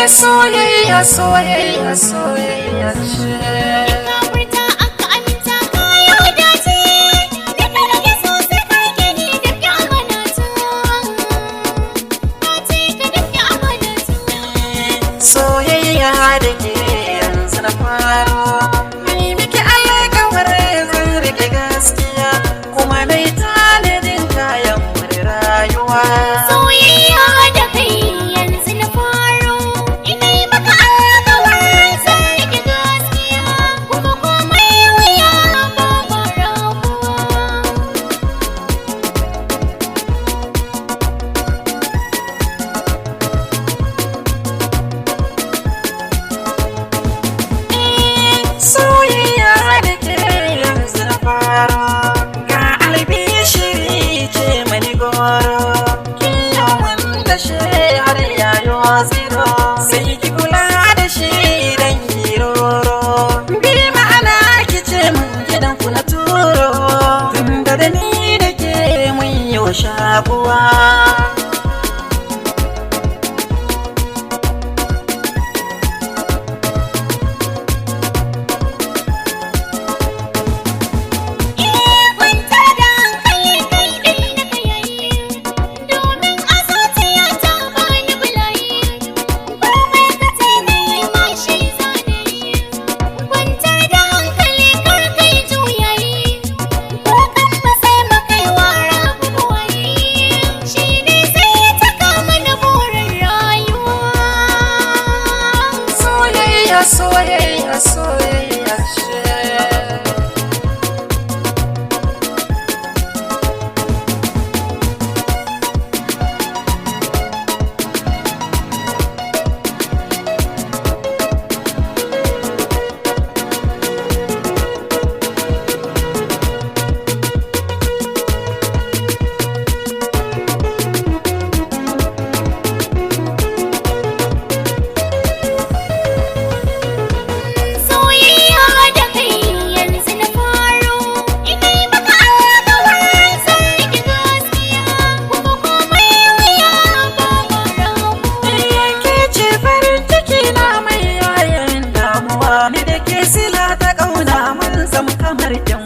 Soyayya, soyayya, soyayya ce. Ka furta aka aminta ka yau dace, da ka rage so sai ka gani da ke amanata. Ka ce ka da ke amanata. Soyayya da ke yanzu na faro, mai miki alƙawar zan rike gaskiya, kuma mai tanadin kayan more rayuwa. Soyayya da kai yanzu na faro, ina yi maka alƙawar zan rike gaskiya, kuma komai wuya babu rabuwa. Soyayya da ke yanzu na faro, ga albishiri ce mani goro, kin yawan da shi har yayo zero, sai ki kula da shi dan kiroro, bi ma'ana ki ce mun gidan ku na turo, tunda da ni da ke mun yi shakuwa. Kwantar da hankali kai ɗai na ka yayi, domin a zuciya ta bani bulayi, komai ka ce na yi ma shi zane yi. Kwantar da hankali kar kai juyayi, ko kan ba sai makai wara buwayi, shi ne sai ya taka mana burin rayuwa. Soyayya, soyayya, soyayya ce. Soyayya da kai yanzu na faro, ina yi maka alƙawar zan rike gaskiya, kuma komai wuya babu rabuwa. Ke ce farin ciki na mai yayin damuwa, ni da ke sila ta ƙauna mun zam kamar yan